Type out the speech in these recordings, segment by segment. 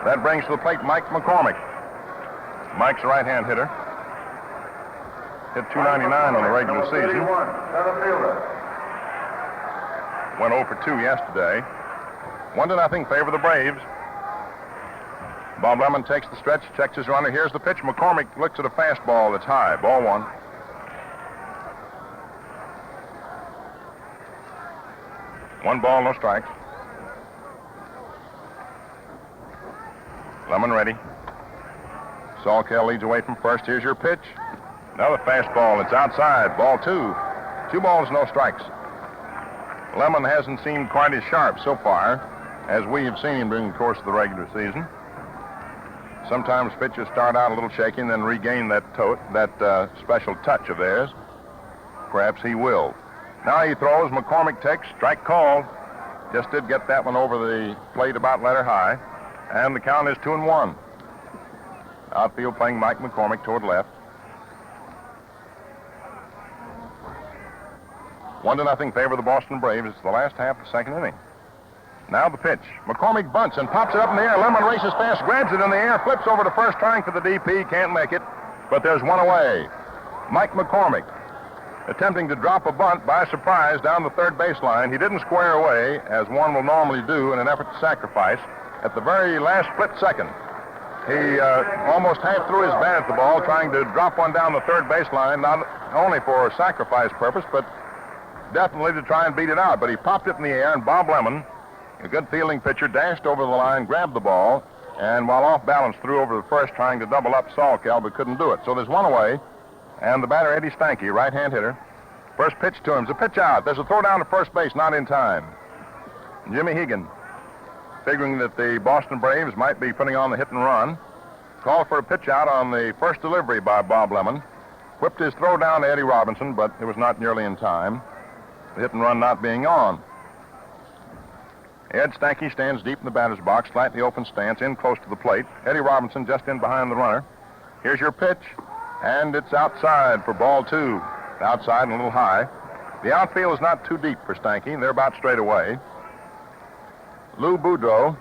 That brings to the plate Mike McCormick. Mike's a right-hand hitter. Hit .299 on the regular season. Went 0 for 2 yesterday. 1-0 favor the Braves. Bob Lemon takes the stretch, checks his runner. Here's the pitch. McCormick looks at a fastball that's high. Ball 1. One ball, no strikes. Lemon ready. Salkeld leads away from first. Here's your pitch. Another fastball. It's outside. Ball 2. 2 balls, no strikes. Lemon hasn't seemed quite as sharp so far as we have seen him during the course of the regular season. Sometimes pitchers start out a little shaky and then regain that special touch of theirs. Perhaps he will. Now he throws. McCormick takes. Strike called. Just did get that one over the plate about letter high. And the count is 2-1. Outfield playing Mike McCormick toward left. 1-0 favor the Boston Braves. It's the last half of the second inning. Now the pitch. McCormick bunts and pops it up in the air. Lemon races fast, grabs it in the air, flips over to first, trying for the DP. Can't make it, but there's one away. Mike McCormick attempting to drop a bunt by surprise down the third baseline. He didn't square away, as one will normally do in an effort to sacrifice. At the very last split second, he almost half threw his bat at the ball, trying to drop one down the third baseline, not only for sacrifice purpose, but definitely to try and beat it out. But he popped it in the air, and Bob Lemon, a good fielding pitcher, dashed over the line, grabbed the ball, and while off balance, threw over the first, trying to double up Salkeld, but couldn't do it. So there's one away, and the batter, Eddie Stanky, right-hand hitter. First pitch to him is a pitch out. There's a throw down to first base, not in time. Jimmy Hegan, figuring that the Boston Braves might be putting on the hit and run, called for a pitch out on the first delivery by Bob Lemon. Whipped his throw down to Eddie Robinson, but it was not nearly in time. The hit and run not being on. Ed Stanky stands deep in the batter's box, slightly open stance, in close to the plate. Eddie Robinson just in behind the runner. Here's your pitch, and it's outside for ball 2. Outside and a little high. The outfield is not too deep for Stanky. They're about straight away. Lou Boudreau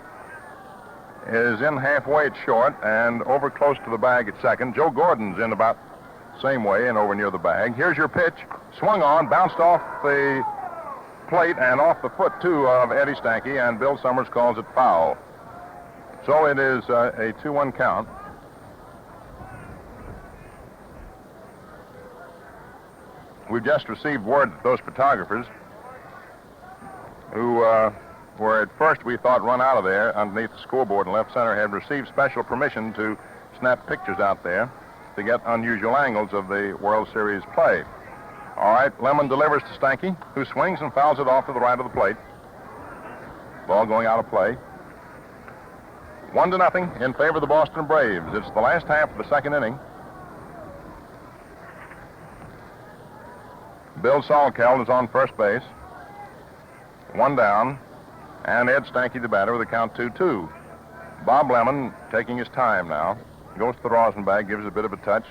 is in halfway at short and over close to the bag at second. Joe Gordon's in about the same way and over near the bag. Here's your pitch. Swung on, bounced off the plate and off the foot, too, of Eddie Stanky, and Bill Summers calls it foul. So it is a 2-1 count. We've just received word that those photographers who were at first, we thought, run out of there underneath the scoreboard in left center, had received special permission to snap pictures out there to get unusual angles of the World Series play. All right, Lemon delivers to Stanky, who swings and fouls it off to the right of the plate. Ball going out of play. 1-0 in favor of the Boston Braves. It's the last half of the second inning. Bill Salkeld is on first base. One down, and Ed Stanky, the batter, with a count 2-2. Bob Lemon taking his time now. Goes to the rosin bag, gives it a bit of a touch.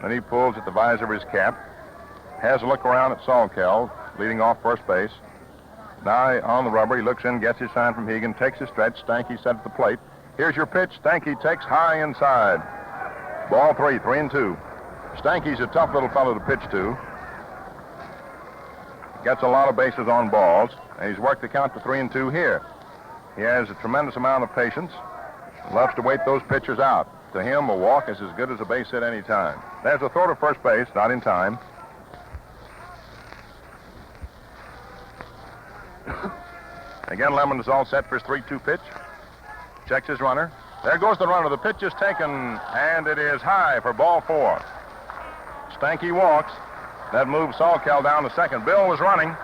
Then he pulls at the visor of his cap. Has a look around at Salkeld, leading off first base. Now on the rubber, he looks in, gets his sign from Hegan, takes his stretch. Stanky set at the plate. Here's your pitch. Stanky takes high inside. Ball 3, 3-2. Stanky's a tough little fellow to pitch to. Gets a lot of bases on balls, and he's worked the count to 3-2 here. He has a tremendous amount of patience. Loves to wait those pitchers out. To him, a walk is as good as a base hit any time. There's a throw to first base, not in time. Again, Lemon is all set for his 3-2 pitch. Checks his runner. There goes the runner. The pitch is taken, and it is high for ball 4. Stanky walks. That moves Salkeld down to second. Bill was running.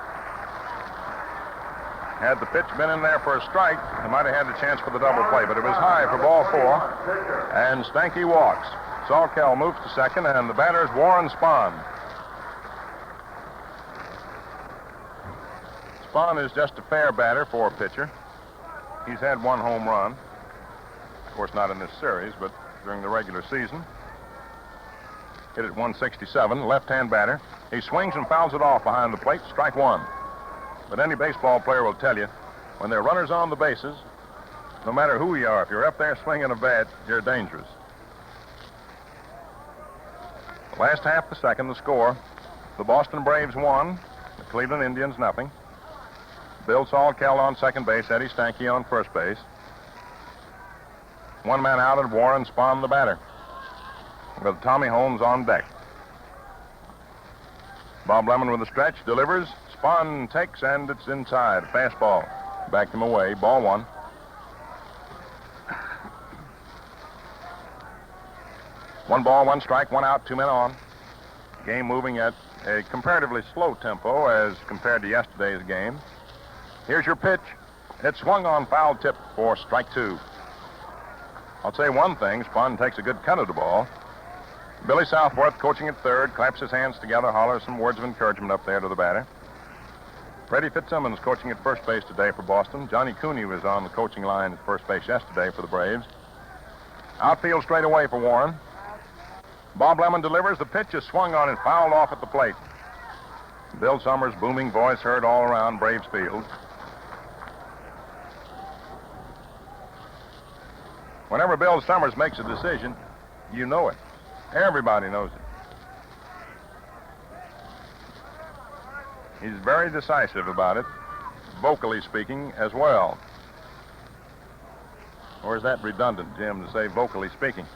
Had the pitch been in there for a strike, he might have had the chance for the double play, but it was high for ball 4, and Stanky walks. Salkeld moves to second, and the batter is Warren Spahn. Spahn is just a fair batter for a pitcher. He's had one home run. Of course, not in this series, but during the regular season. Hit at 167, left-hand batter. He swings and fouls it off behind the plate, strike 1. But any baseball player will tell you, when there are runners on the bases, no matter who you are, if you're up there swinging a bat, you're dangerous. The last half of the second, the score, the Boston Braves 1, the Cleveland Indians nothing. Bill Salkeld on second base, Eddie Stanky on first base. One man out and Warren Spahn the batter, with Tommy Holmes on deck. Bob Lemon with the stretch, delivers. Spahn takes, and it's inside. Fastball. Backed him away. Ball one. One ball, one strike, one out, 2 men on. Game moving at a comparatively slow tempo as compared to yesterday's game. Here's your pitch. It swung on, foul tip for strike 2. I'll say one thing. Spahn takes a good cut of the ball. Billy Southworth, coaching at third, claps his hands together, hollers some words of encouragement up there to the batter. Freddie Fitzsimmons coaching at first base today for Boston. Johnny Cooney was on the coaching line at first base yesterday for the Braves. Outfield straight away for Warren. Bob Lemon delivers. The pitch is swung on and fouled off at the plate. Bill Summers' booming voice heard all around Braves Field. Whenever Bill Summers makes a decision, you know it. Everybody knows it. He's very decisive about it, vocally speaking as well. Or is that redundant, Jim, to say vocally speaking?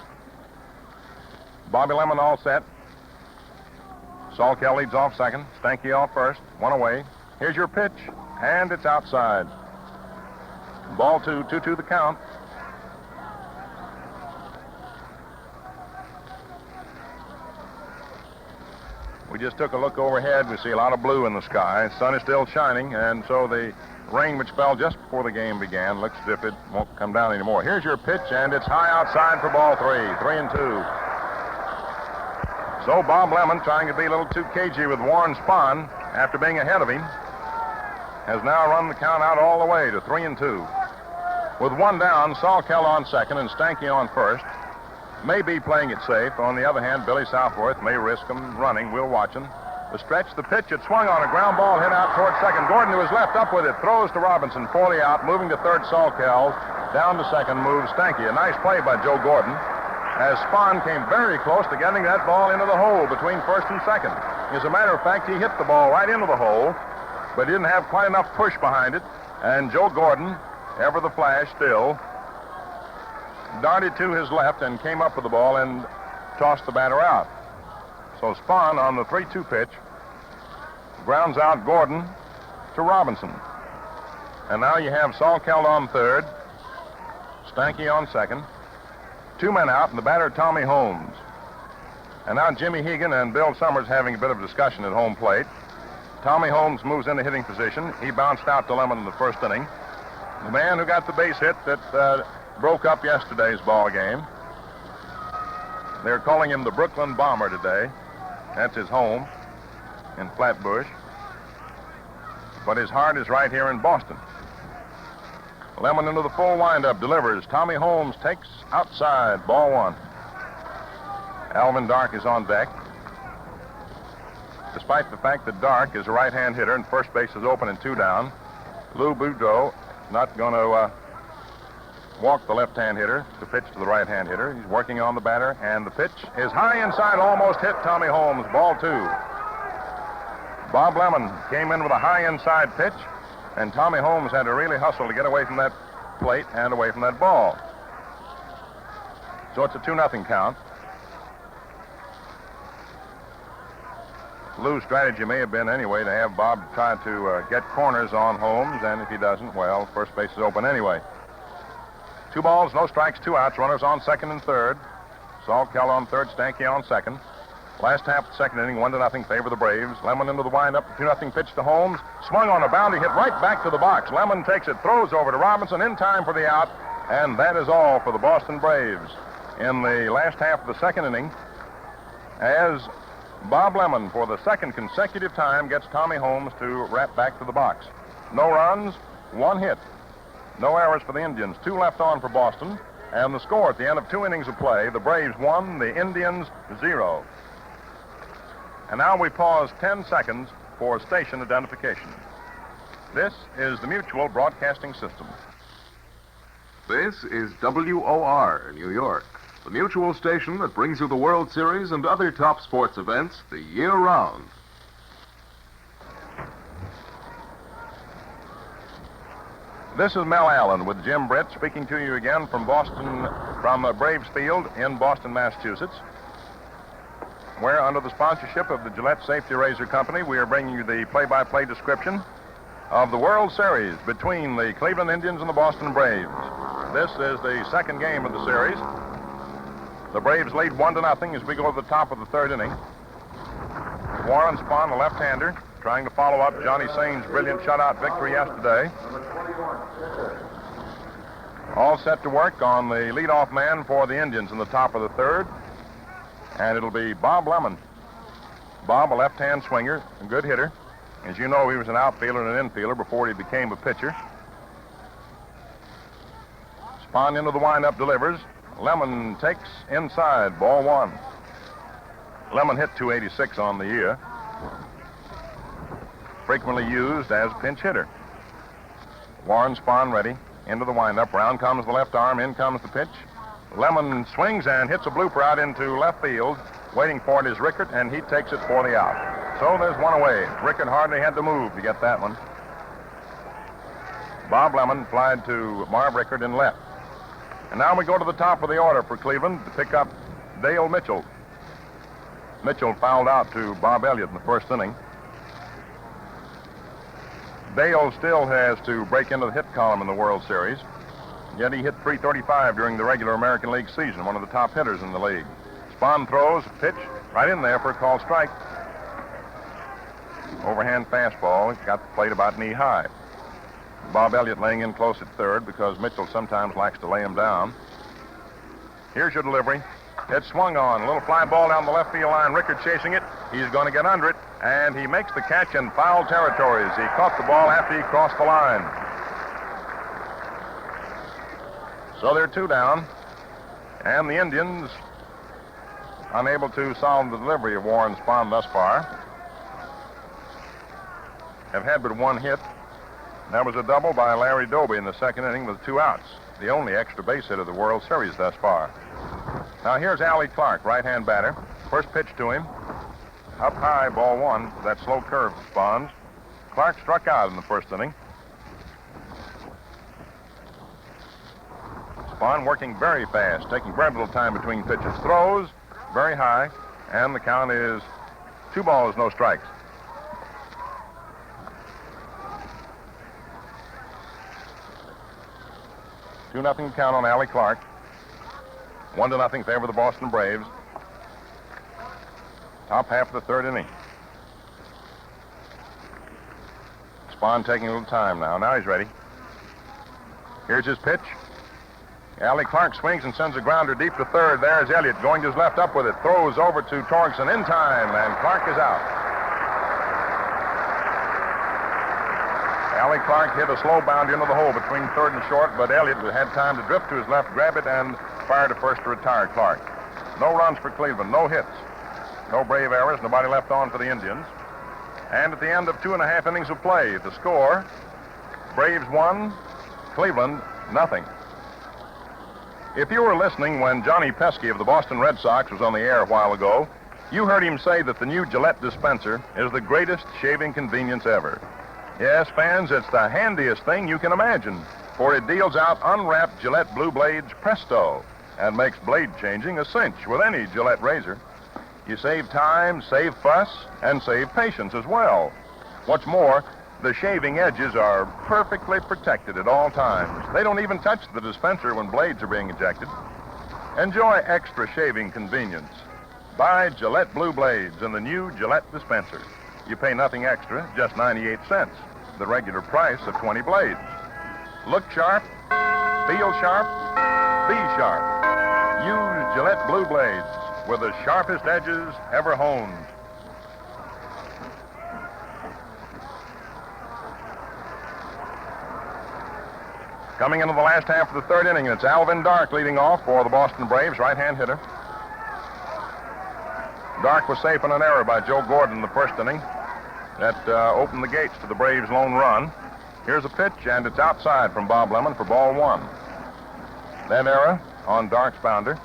Bobby Lemon all set. Salkeld leads off second. Stanky off first. One away. Here's your pitch, and it's outside. Ball 2, 2-2 the count. We just took a look overhead. We see a lot of blue in the sky. Sun is still shining, and so the rain which fell just before the game began looks as if it won't come down anymore. Here's your pitch, and it's high outside for ball 3. 3-2. So Bob Lemon, trying to be a little too cagey with Warren Spahn after being ahead of him, has now run the count out all the way to 3-2. With one down, Salkeld on second and Stanky on first. May be playing it safe. On the other hand, Billy Southworth may risk him running. We'll watch him. The stretch, the pitch, it swung on a ground ball hit out toward second. Gordon, who was left up with it, throws to Robinson for the out. Moving to third, Salkeld. Down to second moves Stanky. A nice play by Joe Gordon, as Spahn came very close to getting that ball into the hole between first and second. As a matter of fact, he hit the ball right into the hole, but he didn't have quite enough push behind it. And Joe Gordon, ever the flash still, darted to his left and came up with the ball and tossed the batter out. So Spahn on the 3-2 pitch grounds out Gordon to Robinson. And now you have Salkeld on third, Stanky on second, 2 men out, and the batter Tommy Holmes. And now Jimmy Hegan and Bill Summers having a bit of discussion at home plate. Tommy Holmes moves into hitting position. He bounced out to Lemon in the first inning. The man who got the base hit that broke up yesterday's ball game. They're calling him the Brooklyn Bomber today. That's his home in Flatbush. But his heart is right here in Boston. Lemon into the full windup, delivers. Tommy Holmes takes outside, ball 1. Alvin Dark is on deck. Despite the fact that Dark is a right-hand hitter and first base is open and 2 down, Lou Boudreau not going to walk the left-hand hitter to pitch to the right-hand hitter. He's working on the batter, and the pitch is high inside, almost hit Tommy Holmes, ball 2. Bob Lemon came in with a high inside pitch, and Tommy Holmes had to really hustle to get away from that plate and away from that ball. So it's a 2-0 count. Lou's strategy may have been anyway to have Bob try to get corners on Holmes, and if he doesn't, well, first base is open anyway. 2 balls, no strikes, 2 outs. Runners on second and third. Salkeld on third, Stanky on second. Last half of the second inning, 1-0 favor the Braves. Lemon into the windup, 2-0 pitch to Holmes. Swung on a boundary hit right back to the box. Lemon takes it, throws over to Robinson in time for the out, and that is all for the Boston Braves in the last half of the second inning, as Bob Lemon, for the second consecutive time, gets Tommy Holmes to wrap back to the box. No runs, 1 hit. No errors for the Indians. 2 left on for Boston. And the score at the end of 2 innings of play, the Braves 1, the Indians 0. And now we pause 10 seconds for station identification. This is the Mutual Broadcasting System. This is WOR, New York, the mutual station that brings you the World Series and other top sports events the year round. This is Mel Allen with Jim Britt speaking to you again from Braves Field in Boston, Massachusetts, where under the sponsorship of the Gillette Safety Razor Company, we are bringing you the play-by-play description of the World Series between the Cleveland Indians and the Boston Braves. This is the second game of the series. The Braves lead 1-0 as we go to the top of the third inning. Warren Spahn, the left-hander, trying to follow up Johnny Sain's brilliant shutout victory yesterday. All set to work on the leadoff man for the Indians in the top of the third. And it'll be Bob Lemon. Bob, a left-hand swinger, a good hitter. As you know, he was an outfielder and an infielder before he became a pitcher. Spahn into the windup, delivers. Lemon takes inside, ball one. Lemon hit .286 on the year. Frequently used as pinch hitter. Warren Spahn ready. Into the windup. Round comes the left arm. In comes the pitch. Lemon swings and hits a blooper out into left field. Waiting for it is Rickert, and he takes it for the out. So there's one away. Rickert hardly had to move to get that one. Bob Lemon flied to Marv Rickert in left. And now we go to the top of the order for Cleveland to pick up Dale Mitchell. Mitchell fouled out to Bob Elliott in the first inning. Dale still has to break into the hit column in the World Series. Yet he hit .335 during the regular American League season, one of the top hitters in the league. Spahn throws, pitch, right in there for a called strike. Overhand fastball, got the plate about knee high. Bob Elliott laying in close at third because Mitchell sometimes likes to lay him down. Here's your delivery. It's swung on. A little fly ball down the left field line. Rickert chasing it. He's going to get under it. And he makes the catch in foul territory as he caught the ball after he crossed the line. So they're two down. And the Indians unable to solve the delivery of Warren Spahn thus far. Have had but one hit. That was a double by Larry Doby in the second inning with 2 outs. The only extra base hit of the World Series thus far. Now here's Allie Clark, right-hand batter. First pitch to him. Up high, ball one. That slow curve responds. Clark struck out in the first inning. Spahn working very fast, taking very little time between pitches. Throws very high, and the count is 2 balls, no strikes. Two nothing count on Allie Clark. 1-0 favor the Boston Braves. Top half of the third inning. Spahn taking a little time now. Now he's ready. Here's his pitch. Allie Clark swings and sends a grounder deep to third. There's Elliott going to his left, up with it. Throws over to Torgeson in time, and Clark is out. Allie Clark hit a slow bound into the hole between third and short, but Elliott had time to drift to his left, grab it, and fire to first to retire Clark. No runs for Cleveland, no hits, no Brave errors, nobody left on for the Indians. And at the end of 2.5 innings of play, the score, Braves 1, Cleveland nothing. If you were listening when Johnny Pesky of the Boston Red Sox was on the air a while ago, you heard him say that the new Gillette dispenser is the greatest shaving convenience ever. Yes, fans, it's the handiest thing you can imagine, for it deals out unwrapped Gillette Blue Blades presto and makes blade changing a cinch with any Gillette razor. You save time, save fuss, and save patience as well. What's more, the shaving edges are perfectly protected at all times. They don't even touch the dispenser when blades are being ejected. Enjoy extra shaving convenience. Buy Gillette Blue Blades in the new Gillette dispenser. You pay nothing extra, just 98 cents, the regular price of 20 blades. Look sharp, feel sharp, be sharp. Use Gillette Blue Blades with the sharpest edges ever honed. Coming into the last half of the third inning, it's Alvin Dark leading off for the Boston Braves, right-hand hitter. Dark was safe on an error by Joe Gordon in the first inning. That opened the gates to the Braves' lone run. Here's a pitch, and it's outside from Bob Lemon for ball one. That error on Dark's bounder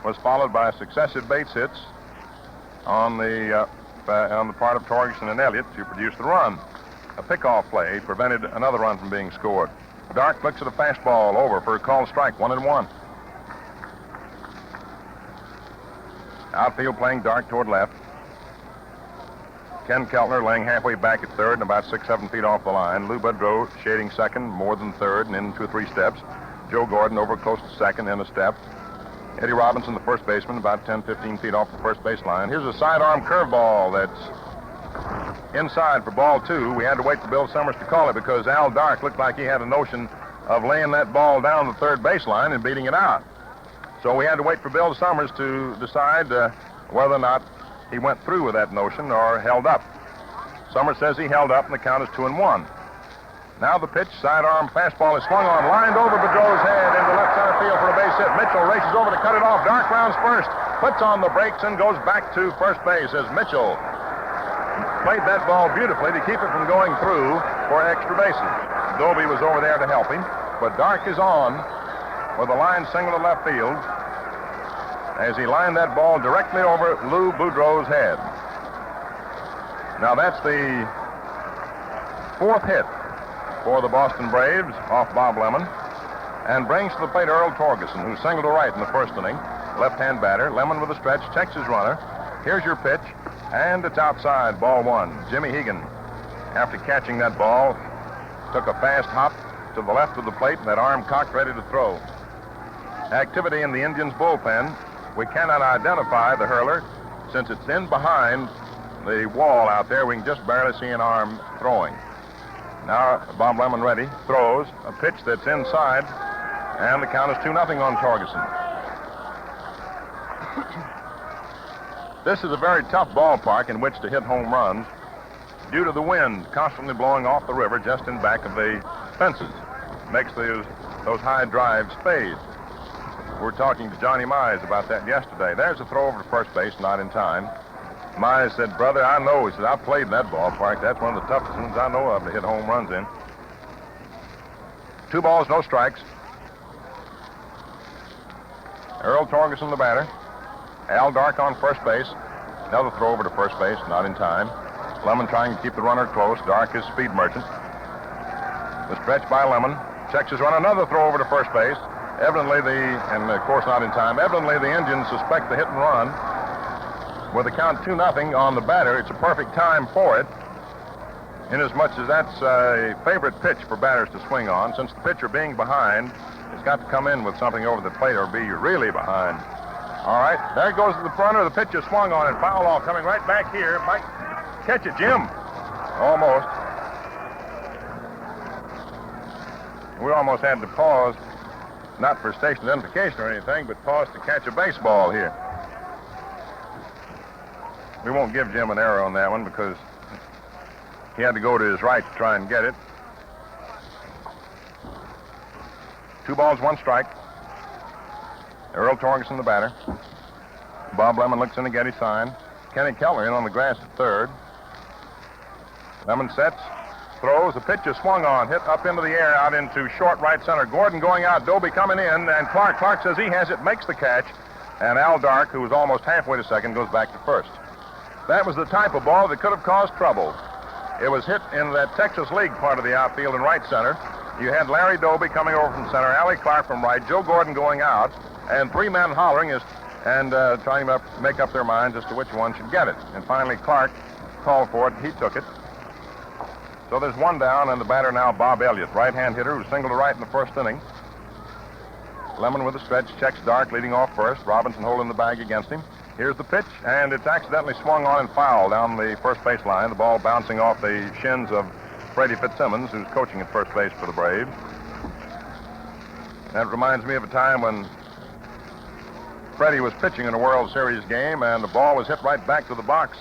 was followed by successive base hits on the part of Torgerson and Elliott to produce the run. A pickoff play prevented another run from being scored. Dark looks at a fastball over for a called strike, 1-1. Outfield playing Dark toward left. Ken Keltner laying halfway back at third and about 6-7 feet off the line. Lou Boudreau shading second, more than third, and in 2 or 3 steps. Joe Gordon over close to second, in a step. Eddie Robinson, the first baseman, about 10-15 feet off the first base line. Here's a sidearm curveball that's inside for ball 2. We had to wait for Bill Summers to call it because Al Dark looked like he had a notion of laying that ball down the third baseline and beating it out. So we had to wait for Bill Summers to decide whether or not he went through with that notion or held up. Summers says he held up, and the count is 2-1. Now the pitch, sidearm fastball is swung on, lined over Boudreau's head into left center field for a base hit. Mitchell races over to cut it off. Dark rounds first, puts on the brakes, and goes back to first base as Mitchell played that ball beautifully to keep it from going through for extra bases. Doby was over there to help him, but Dark is on with a line single to left field as he lined that ball directly over Lou Boudreau's head. Now that's the 4th hit for the Boston Braves off Bob Lemon, and brings to the plate Earl Torgerson, who singled to right in the first inning. Left-hand batter. Lemon with a stretch, checks his runner. Here's your pitch, and it's outside, ball 1. Jimmy Hegan, after catching that ball, took a fast hop to the left of the plate, and that arm cocked ready to throw. Activity in the Indians' bullpen. We cannot identify the hurler since it's in behind the wall out there. We can just barely see an arm throwing. Now, Bob Lemon ready, throws a pitch that's inside, and the count is 2-0 on Torgerson. This is a very tough ballpark in which to hit home runs due to the wind constantly blowing off the river just in back of the fences. Makes those high drives fade. We were talking to Johnny Mize about that yesterday. There's a throw over to first base, not in time. Mize said, "Brother, I know." He said, "I've played in that ballpark. That's one of the toughest ones I know of to hit home runs in." 2 balls, no strikes. Earl Torgerson, the batter. Al Dark on first base. Another throw over to first base, not in time. Lemon trying to keep the runner close. Dark is speed merchant. The stretch by Lemon. Checks his run. Another throw over to first base. Evidently and of course not in time, evidently the Indians suspect the hit and run. With the count 2-0 on the batter, it's a perfect time for it, inasmuch as that's a favorite pitch for batters to swing on. Since the pitcher being behind, has got to come in with something over the plate or be really behind. All right, there goes to the fronter. The pitch is swung on and foul off, coming right back here. Might catch it, Jim. Almost. We almost had to pause, not for station identification or anything, but pause to catch a baseball here. We won't give Jim an error on that one because he had to go to his right to try and get it. 2 balls, 1 strike. Earl Torgerson, the batter. Bob Lemon looks in to get his sign. Kenny Keller in on the grass at third. Lemon sets, throws. The pitch is swung on, hit up into the air, out into short right center. Gordon going out, Doby coming in, and Clark says he has it, makes the catch. And Al Dark, who was almost halfway to second, goes back to first. That was the type of ball that could have caused trouble. It was hit in that Texas League part of the outfield in right center. You had Larry Doby coming over from center, Allie Clark from right, Joe Gordon going out, and 3 men hollering and trying to make up their minds as to which one should get it. And finally, Clark called for it. He took it. So there's 1 down, and the batter now, Bob Elliott, right-hand hitter who singled to right in the first inning. Lemon with a stretch, checks Dark leading off first. Robinson holding the bag against him. Here's the pitch, and it's accidentally swung on and fouled down the first base line. The ball bouncing off the shins of Freddie Fitzsimmons, who's coaching at first base for the Braves. That reminds me of a time when Freddie was pitching in a World Series game, and the ball was hit right back to the box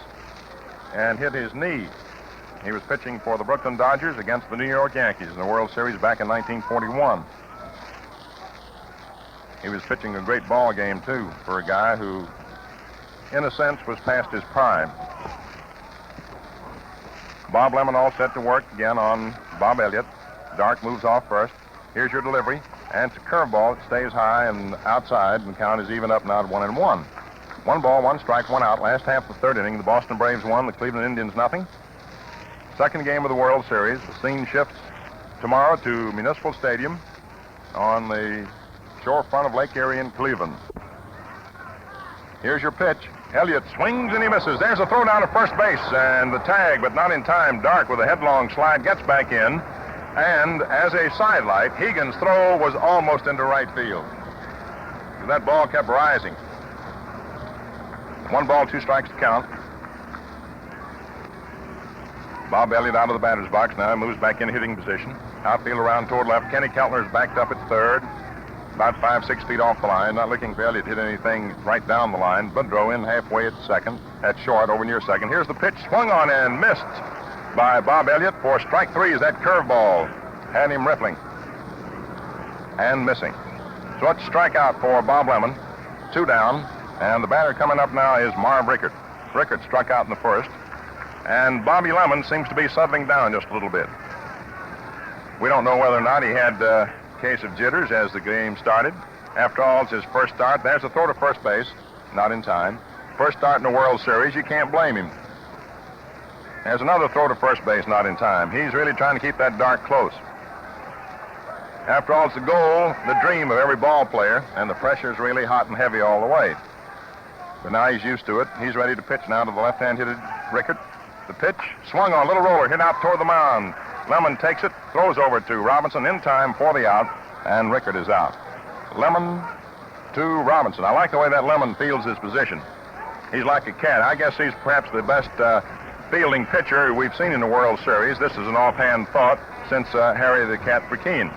and hit his knee. He was pitching for the Brooklyn Dodgers against the New York Yankees in the World Series back in 1941. He was pitching a great ball game, too, for a guy who, in a sense, was past his prime. Bob Lemon all set to work again on Bob Elliott. Dark moves off first. Here's your delivery. And it's a curveball. It stays high and outside, and the count is even up now at 1-1. 1 ball, 1 strike, 1 out. Last half of the third inning, the Boston Braves won, the Cleveland Indians nothing. Second game of the World Series. The scene shifts tomorrow to Municipal Stadium on the shorefront of Lake Erie in Cleveland. Here's your pitch. Elliott swings and he misses. There's a throw down to first base and the tag, but not in time. Dark with a headlong slide gets back in. And as a sidelight, Hegan's throw was almost into right field. That ball kept rising. 1 ball, 2 strikes to count. Bob Elliott out of the batter's box now, moves back in hitting position. Outfield around toward left. Kenny Keltner's backed up at third, about 5-6 feet off the line. Not looking for Elliott to hit anything right down the line. Boudreau in halfway at second, at short, over near second. Here's the pitch, swung on and missed by Bob Elliott for strike 3 as that curveball had him rippling and missing. So it's strikeout for Bob Lemon, 2 down, and the batter coming up now is Marv Rickert. Rickert struck out in the first, and Bobby Lemon seems to be settling down just a little bit. We don't know whether or not he had a case of jitters as the game started. After all, it's his first start. There's a throw to first base, not in time. First start in the World Series, you can't blame him. There's another throw to first base, not in time. He's really trying to keep that Dark close. After all, it's the goal, the dream of every ball player, and the pressure's really hot and heavy all the way. But now he's used to it. He's ready to pitch now to the left-hand-hitted Rickert. The pitch, swung on, little roller, hit out toward the mound. Lemon takes it, throws over to Robinson in time for the out, and Rickert is out. Lemon to Robinson. I like the way that Lemon fields his position. He's like a cat. I guess he's perhaps the best fielding pitcher we've seen in the World Series. This is an offhand thought since Harry the Cat Burkeen.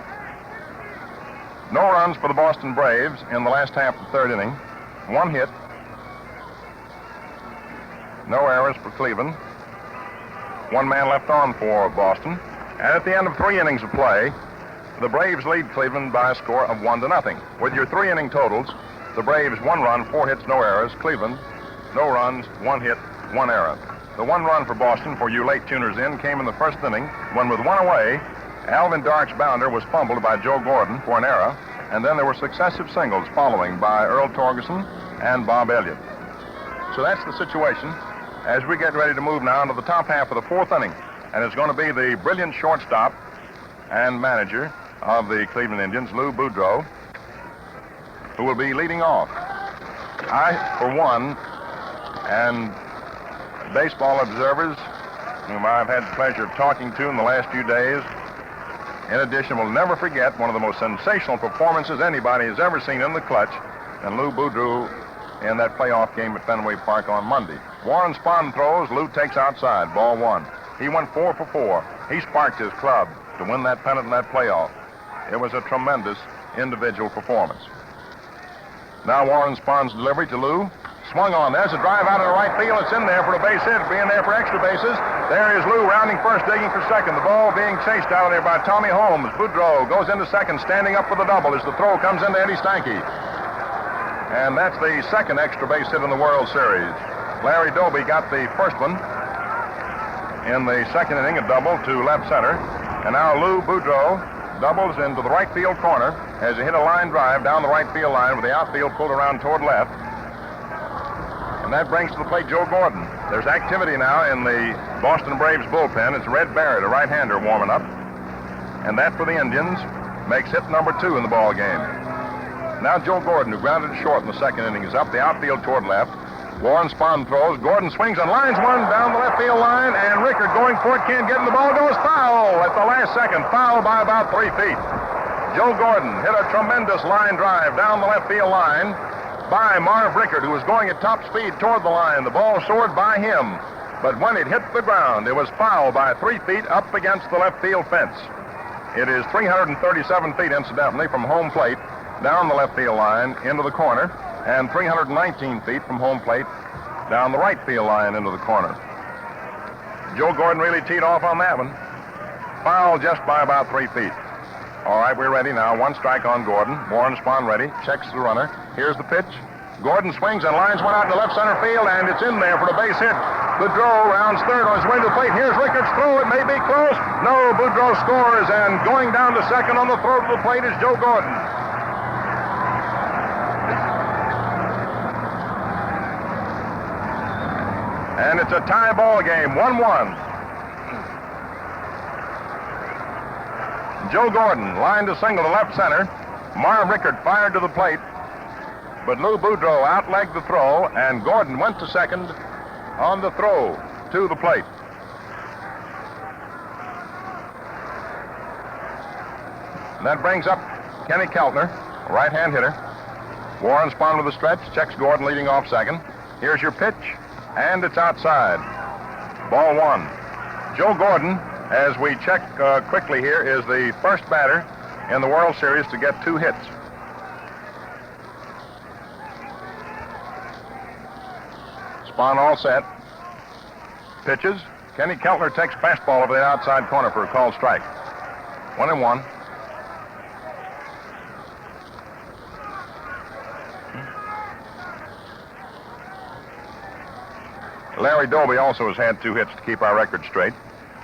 No runs for the Boston Braves in the last half of the third inning. 1 hit. No errors for Cleveland. 1 man left on for Boston. And at the end of 3 innings of play, the Braves lead Cleveland by a score of 1-0. With your 3 inning totals, the Braves 1 run, 4 hits, no errors. Cleveland, no runs, 1 hit, 1 error. The 1 run for Boston, for you late tuners in, came in the first inning when with 1 away, Alvin Dark's bounder was fumbled by Joe Gordon for an error, and then there were successive singles following by Earl Torgerson and Bob Elliott. So that's the situation as we get ready to move now into the top half of the 4th inning. And it's going to be the brilliant shortstop and manager of the Cleveland Indians, Lou Boudreau, who will be leading off. I, for one, and baseball observers whom I've had the pleasure of talking to in the last few days, in addition, will never forget one of the most sensational performances anybody has ever seen in the clutch, and Lou Boudreau in that playoff game at Fenway Park on Monday. Warren Spahn throws, Lou takes outside, ball 1. He went 4 for 4. He sparked his club to win that pennant in that playoff. It was a tremendous individual performance. Now Warren Spahn's delivery to Lou. Swung on. There's a drive out of the right field. It's in there for a base hit. It'll be in there for extra bases. There is Lou rounding first, digging for second. The ball being chased out of there by Tommy Holmes. Boudreau goes into second, standing up for the double as the throw comes into Eddie Stanky. And that's the second extra base hit in the World Series. Larry Doby got the first one in the second inning, a double to left center. And now Lou Boudreau doubles into the right field corner as he hit a line drive down the right field line with the outfield pulled around toward left. And that brings to the plate Joe Gordon. There's activity now in the Boston Braves bullpen. It's Red Barrett, a right-hander, warming up. And that for the Indians makes hit number 2 in the ball game. Now Joe Gordon, who grounded short in the second inning, is up the outfield toward left. Warren Spahn throws. Gordon swings and lines one down the left field line, and Rickert going for it, can't get in. The ball goes foul at the last second. Foul by about 3 feet. Joe Gordon hit a tremendous line drive down the left field line by Marv Rickert, who was going at top speed toward the line. The ball soared by him, but when it hit the ground, it was foul by 3 feet up against the left field fence. It is 337 feet, incidentally, from home plate down the left field line into the corner, and 319 feet from home plate down the right field line into the corner. Joe Gordon really teed off on that one. Foul just by about 3 feet. All right, we're ready now. 1 strike on Gordon. Warren Spahn ready. Checks the runner. Here's the pitch. Gordon swings and lines one out to left center field, and it's in there for the base hit. Boudreau rounds third on his way to the plate. Here's Rickard's throw. It may be close. No, Boudreau scores, and going down to second on the throw to the plate is Joe Gordon. And it's a tie ball game, 1-1. Joe Gordon lined a single to left center. Marv Rickard fired to the plate, but Lou Boudreau outlegged the throw, and Gordon went to second on the throw to the plate. And that brings up Kenny Keltner, right-hand hitter. Warren Spahn with a stretch, checks Gordon leading off second. Here's your pitch, and it's outside. Ball one. Joe Gordon, as we check quickly here, is the first batter in the World Series to get 2 hits. Spahn all set. Pitches. Kenny Keltner takes fastball over the outside corner for a called strike. 1-1. Larry Doby also has had 2 hits to keep our record straight.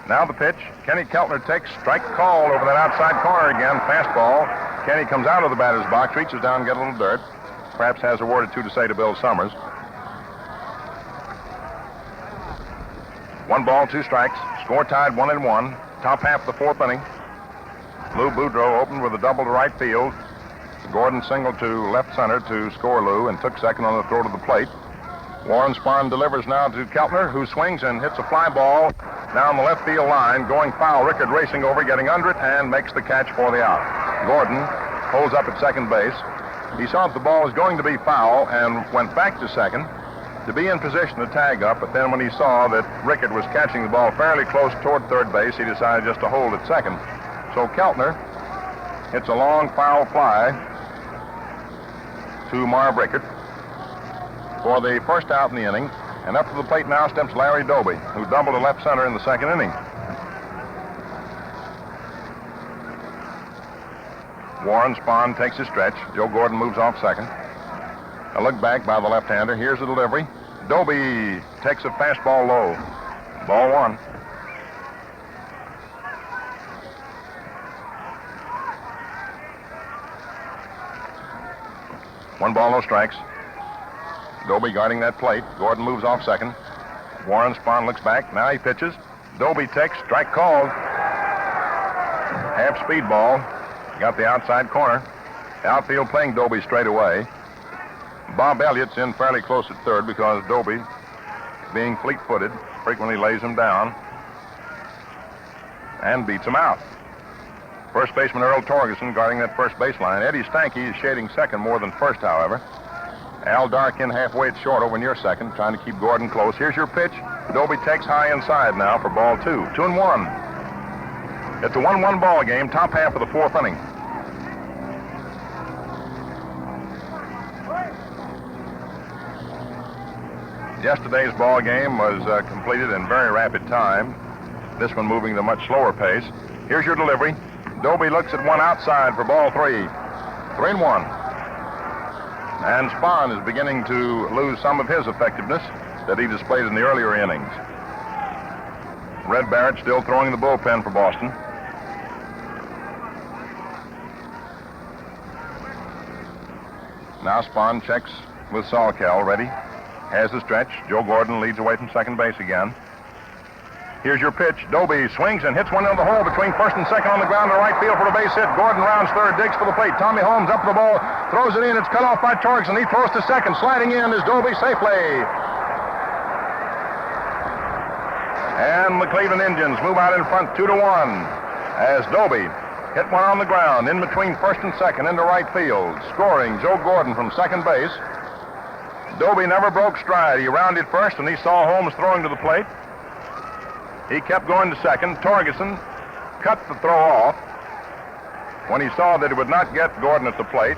Now the pitch. Kenny Keltner takes strike called over that outside corner again. Fastball. Kenny comes out of the batter's box, reaches down, get a little dirt. Perhaps has a word or two to say to Bill Summers. 1 ball, 2 strikes. Score tied 1-1. Top half of the 4th inning. Lou Boudreau opened with a double to right field. Gordon singled to left center to score Lou and took second on the throw to the plate. Warren Spahn delivers now to Keltner, who swings and hits a fly ball down the left field line, going foul. Rickard racing over, getting under it, and makes the catch for the out. Gordon holds up at second base. He saw that the ball was going to be foul and went back to second to be in position to tag up, but then when he saw that Rickard was catching the ball fairly close toward third base, he decided just to hold at second. So Keltner hits a long foul fly to Marv Rickard for the first out in the inning, and up to the plate now steps Larry Doby, who doubled to left center in the second inning. Warren Spahn takes his stretch. Joe Gordon moves off second. A look back by the left-hander. Here's the delivery. Doby takes a fastball low. Ball 1. One ball, no strikes. Doby guarding that plate. Gordon moves off second. Warren Spahn looks back. Now he pitches. Doby takes. Strike called. Half-speed ball. Got the outside corner. Outfield playing Doby straight away. Bob Elliott's in fairly close at third because Doby, being fleet-footed, frequently lays him down and beats him out. First baseman Earl Torgerson guarding that first baseline. Eddie Stanky is shading second more than first, however. Al Darkin halfway at short over near second, trying to keep Gordon close. Here's your pitch. Doby takes high inside now for ball 2. 2-1. It's a 1-1 ball game, top half of the 4th inning. Yesterday's ball game was completed in very rapid time. This one moving at a much slower pace. Here's your delivery. Doby looks at one outside for ball 3. 3-1. And Spahn is beginning to lose some of his effectiveness that he displayed in the earlier innings. Red Barrett still throwing the bullpen for Boston. Now Spahn checks with Salkel, ready. Has the stretch. Joe Gordon leads away from second base again. Here's your pitch. Doby swings and hits one into the hole between first and second on the ground to right field for a base hit. Gordon rounds third, digs for the plate. Tommy Holmes up the ball, throws it in. It's cut off by Torgerson. He throws to second. Sliding in is Doby safely. And the Cleveland Indians move out in front 2-1 as Doby hit one on the ground in between first and second into right field, scoring Joe Gordon from second base. Doby never broke stride. He rounded first, and he saw Holmes throwing to the plate. He kept going to second. Torgerson cut the throw off when he saw that he would not get Gordon at the plate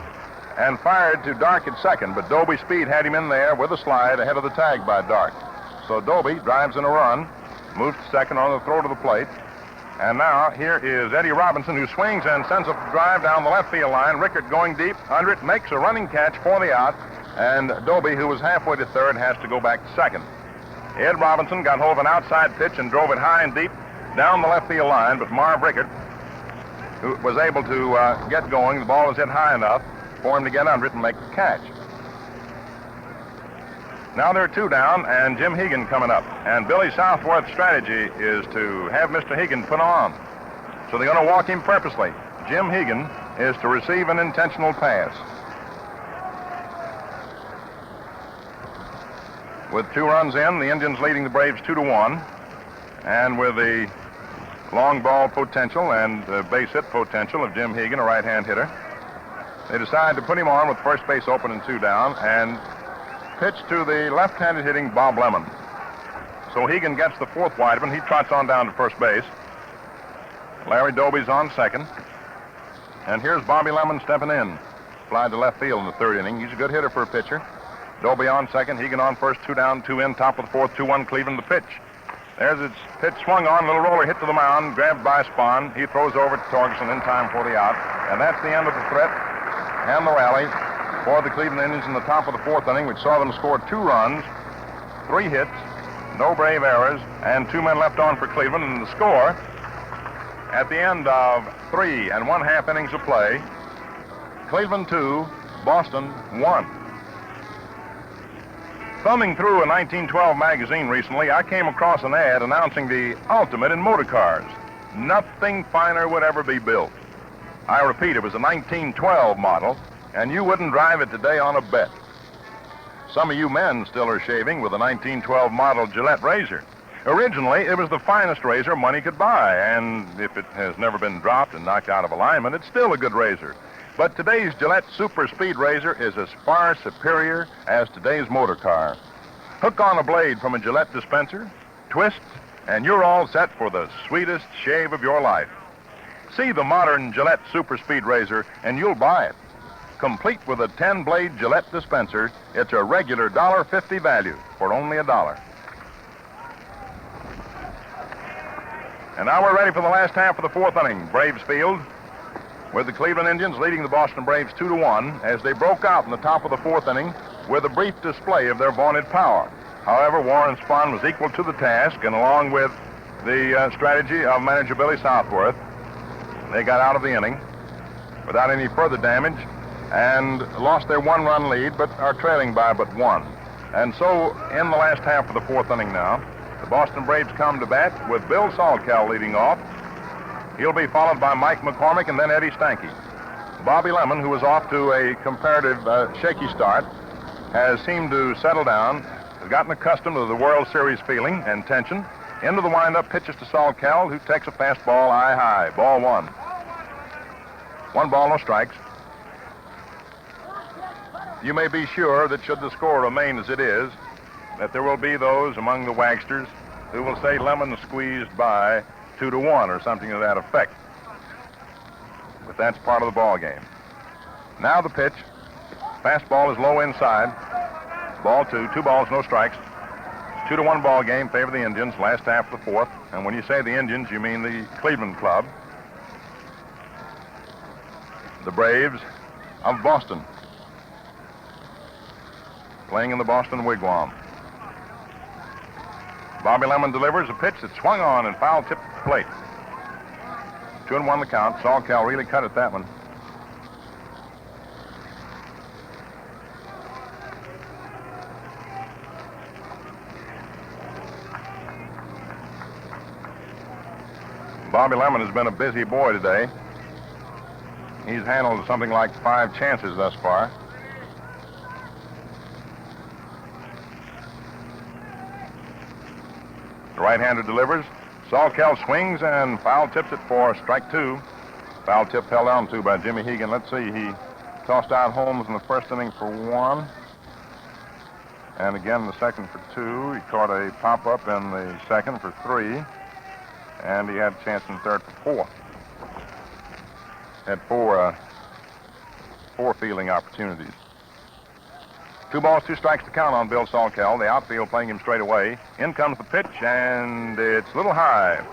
and fired to Dark at second, but Doby's speed had him in there with a slide ahead of the tag by Dark. So Doby drives in a run, moves to second on the throw to the plate, and now here is Eddie Robinson, who swings and sends a drive down the left field line. Rickard going deep under it, makes a running catch for the out. And Doby, who was halfway to third, has to go back to second. Ed Robinson got hold of an outside pitch and drove it high and deep down the left field line, but Marv Rickert, who was able to get going, the ball was hit high enough for him to get under it and make the catch. Now there are two down, and Jim Hegan coming up. And Billy Southworth's strategy is to have Mr. Hegan put on. So they're going to walk him purposely. Jim Hegan is to receive an intentional pass. With 2 runs in, the Indians leading the Braves 2-1. And with the long ball potential and base hit potential of Jim Hegan, a right-hand hitter, they decide to put him on with first base open and 2 down and pitch to the left-handed hitting Bob Lemon. So Hegan gets the 4th wide open. He trots on down to first base. Larry Doby's on second. And here's Bobby Lemon stepping in. Fly to left field in the 3rd inning. He's a good hitter for a pitcher. Doby on second. Hegan on first. 2 down, 2 in. Top of the 4th, 2-1 Cleveland. The pitch. There's its pitch swung on. Little roller hit to the mound. Grabbed by Spahn. He throws over to Torgerson in time for the out. And that's the end of the threat and the rally for the Cleveland Indians in the top of the 4th inning, which saw them score 2 runs, 3 hits, no Brave errors, and 2 men left on for Cleveland. And the score at the end of 3 1/2 innings of play, Cleveland 2, Boston 1. Thumbing through a 1912 magazine recently, I came across an ad announcing the ultimate in motor cars. Nothing finer would ever be built. I repeat, it was a 1912 model, and you wouldn't drive it today on a bet. Some of you men still are shaving with a 1912 model Gillette razor. Originally, it was the finest razor money could buy, and if it has never been dropped and knocked out of alignment, it's still a good razor. But today's Gillette Super Speed razor is as far superior as today's motor car. Hook on a blade from a Gillette dispenser, twist, and you're all set for the sweetest shave of your life. See the modern Gillette Super Speed razor, and you'll buy it. Complete with a 10-blade Gillette dispenser, it's a regular $1.50 value for only $1. And now we're ready for the last half of the 4th inning. Braves field, with the Cleveland Indians leading the Boston Braves 2-1 as they broke out in the top of the 4th inning with a brief display of their vaunted power. However, Warren Spahn was equal to the task, and along with the strategy of manager Billy Southworth, they got out of the inning without any further damage and lost their 1-run lead, but are trailing by but 1. And so, in the last half of the 4th inning now, the Boston Braves come to bat with Bill Salkeld leading off. He'll be followed by Mike McCormick and then Eddie Stanky. Bobby Lemon, who was off to a comparative shaky start, has seemed to settle down, has gotten accustomed to the World Series feeling and tension. Into the windup, pitches to Salkeld, who takes a fastball eye high. Ball 1. 1 ball, no strikes. You may be sure that should the score remain as it is, that there will be those among the wagsters who will say Lemon squeezed by 2-1 or something to that effect. But that's part of the ball game. Now the pitch. Fastball is low inside. Ball 2. 2 balls, no strikes. 2-1 ball game, favor the Indians, last half of the 4th. And when you say the Indians, you mean the Cleveland Club. The Braves of Boston, playing in the Boston Wigwam. Bobby Lemon delivers a pitch that swung on and foul tipped the plate. 2-1 the count. Salkeld really cut at that one. Bobby Lemon has been a busy boy today. He's handled something like 5 chances thus far. The right-hander delivers. Salkeld swings and foul tips it for strike 2. Foul tip held on to by Jimmy Hegan. Let's see, he tossed out Holmes in the 1st inning for 1. And again in the 2nd for 2. He caught a pop-up in the 2nd for 3. And he had a chance in the 3rd for 4. Had four fielding opportunities. 2 balls, 2 strikes to count on Bill Salkeld. The outfield playing him straight away. In comes the pitch, and it's a little high.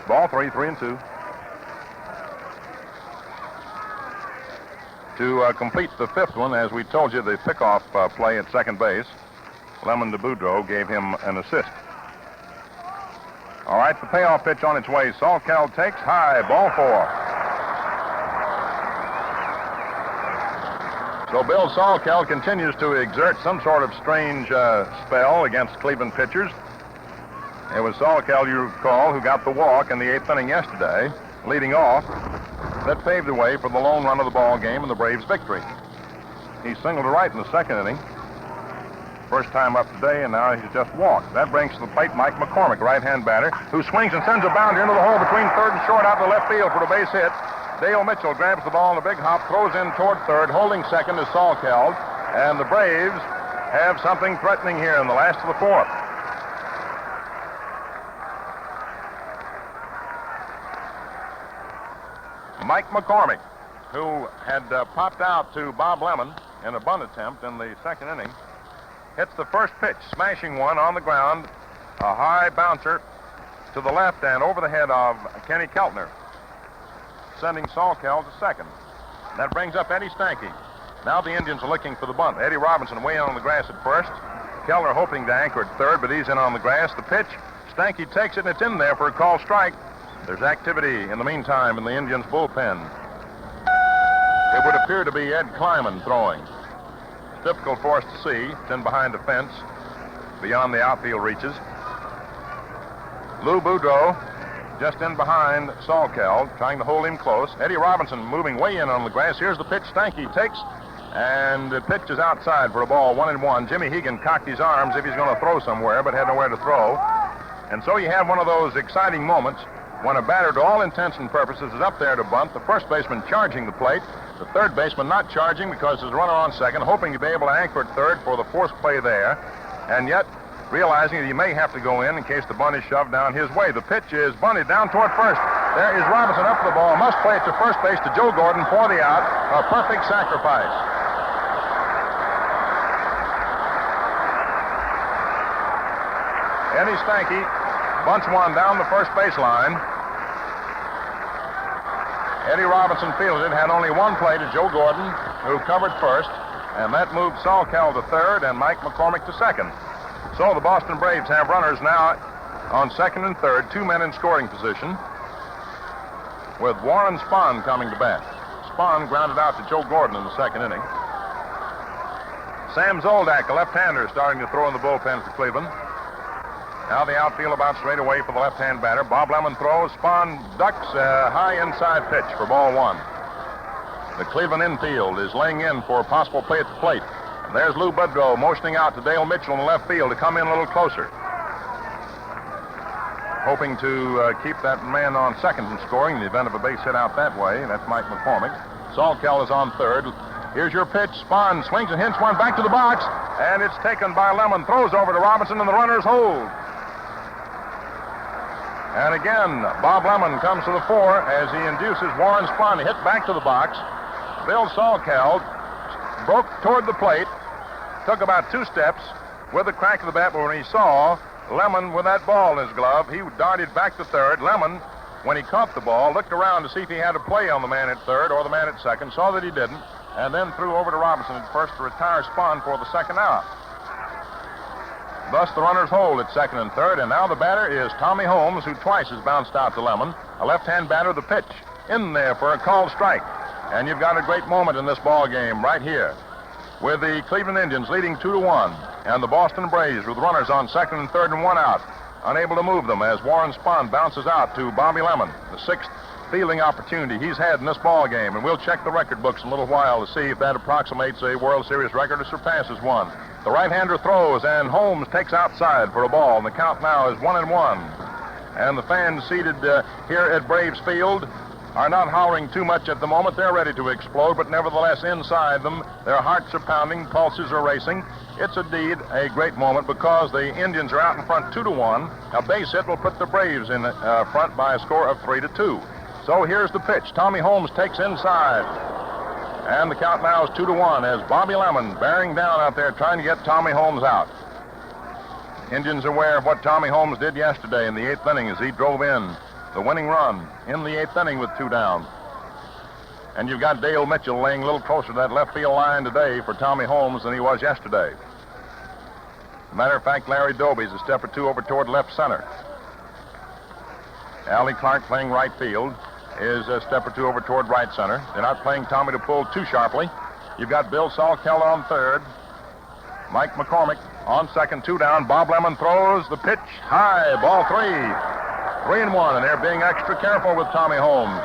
Ball 3, 3-2. To complete the fifth one, as we told you, the pickoff play at second base, Lemon to Boudreaux gave him an assist. All right, the payoff pitch on its way. Salkeld takes high, ball 4. So Bill Salkeld continues to exert some sort of strange spell against Cleveland pitchers. It was Salkeld, you recall, who got the walk in the 8th inning yesterday, leading off. That paved the way for the lone run of the ball game and the Braves' victory. He singled to right in the 2nd inning. First time up today, and now he's just walked. That brings to the plate Mike McCormick, right-hand batter, who swings and sends a bounder into the hole between third and short out to left field for a base hit. Dale Mitchell grabs the ball in a big hop, throws in toward third. Holding second is Salkeld, and the Braves have something threatening here in the last of the 4th. Mike McCormick, who had popped out to Bob Lemon in a bunt attempt in the 2nd inning, hits the first pitch, smashing one on the ground, a high bouncer to the left and over the head of Kenny Keltner, sending Salkeld to second. That brings up Eddie Stanky. Now the Indians are looking for the bunt. Eddie Robinson way on the grass at first. Keltner hoping to anchor at third, but he's in on the grass. The pitch, Stanky takes it, and it's in there for a called strike. There's activity in the meantime in the Indians' bullpen. It would appear to be Ed Kleiman throwing. It's difficult for us to see. It's in behind the fence, beyond the outfield reaches. Lou Boudreaux just in behind Salkeld, trying to hold him close. Eddie Robinson moving way in on the grass. Here's the pitch Stanky takes, and the pitch is outside for a ball, 1-1. Jimmy Hegan cocked his arms if he's going to throw somewhere, but had nowhere to throw. And so you have one of those exciting moments when a batter, to all intents and purposes, is up there to bunt, the first baseman charging the plate, the third baseman not charging because there's a runner on second, hoping to be able to anchor at third for the forced play there, and yet realizing that he may have to go in case the bunt is shoved down his way. The pitch is bunted down toward first. There is Robinson up for the ball, must play it to first base to Joe Gordon for the out, a perfect sacrifice. Eddie Stanky bunts one down the first baseline. Eddie Robinson fielded, had only one play to Joe Gordon, who covered first, and that moved Salkeld to third and Mike McCormick to second. So the Boston Braves have runners now on second and third, 2 men in scoring position, with Warren Spahn coming to bat. Spahn grounded out to Joe Gordon in the 2nd inning. Sam Zoldak, a left-hander, starting to throw in the bullpen for Cleveland. Now the outfield about straight away for the left-hand batter. Bob Lemon throws. Spahn ducks a high inside pitch for ball 1. The Cleveland infield is laying in for a possible play at the plate. And there's Lou Boudreaux motioning out to Dale Mitchell in the left field to come in a little closer, hoping to keep that man on second from scoring in the event of a base hit out that way. That's Mike McCormick. Salkeld is on third. Here's your pitch. Spahn swings and hits one back to the box, and it's taken by Lemon. Throws over to Robinson, and the runners hold. And again, Bob Lemon comes to the fore as he induces Warren Spahn to hit back to the box. Bill Salkeld broke toward the plate, took about 2 steps with the crack of the bat, but when he saw Lemon with that ball in his glove, he darted back to third. Lemon, when he caught the ball, looked around to see if he had a play on the man at third or the man at second, saw that he didn't, and then threw over to Robinson at first to retire Spahn for the second out. Thus, the runners hold at second and third, and now the batter is Tommy Holmes, who twice has bounced out to Lemon. A left-hand batter, the pitch in there for a called strike. And you've got a great moment in this ball game right here, with the Cleveland Indians leading 2-1, and the Boston Braves with runners on second and third and 1 out, unable to move them as Warren Spahn bounces out to Bobby Lemon, the 6th fielding opportunity he's had in this ball game. And we'll check the record books in a little while to see if that approximates a World Series record or surpasses one. The right-hander throws, and Holmes takes outside for a ball, and the count now is 1-1. And the fans seated here at Braves Field are not hollering too much at the moment. They're ready to explode, but nevertheless inside them, their hearts are pounding, pulses are racing. It's indeed a great moment because the Indians are out in front 2-1. A base hit will put the Braves in front by a score of 3-2. So here's the pitch. Tommy Holmes takes inside. And the count now is 2-1 as Bobby Lemon bearing down out there trying to get Tommy Holmes out. Indians are aware of what Tommy Holmes did yesterday in the 8th inning as he drove in the winning run in the 8th inning with 2 down. And you've got Dale Mitchell laying a little closer to that left field line today for Tommy Holmes than he was yesterday. Matter of fact, Larry Doby's a step or two over toward left center. Allie Clark playing right field is a step or two over toward right center. They're not playing Tommy to pull too sharply. You've got Bill Salkeld on third. Mike McCormick on second, 2 down. Bob Lemon throws the pitch high. Ball 3. 3-1, and they're being extra careful with Tommy Holmes.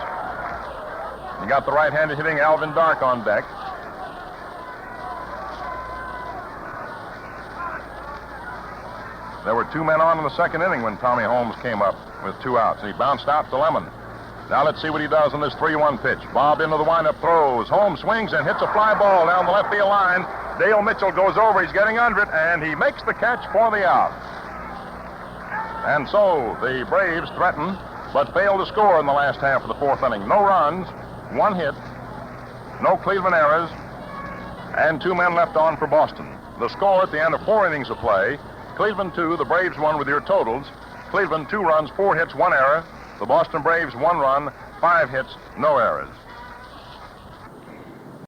You got the right-handed hitting Alvin Dark on deck. There were 2 men on in the second inning when Tommy Holmes came up with 2 outs, and he bounced out to Lemon. Now let's see what he does on this 3-1 pitch. Bob into the windup throws. Holmes swings and hits a fly ball down the left field line. Dale Mitchell goes over. He's getting under it, and he makes the catch for the out. And so the Braves threaten, but fail to score in the last half of the 4th inning. No runs, 1 hit, no Cleveland errors, and 2 men left on for Boston. The score at the end of 4 innings of play: Cleveland 2, the Braves 1 with your totals. Cleveland 2 runs, 4 hits, 1 error. The Boston Braves 1 run, 5 hits, no errors.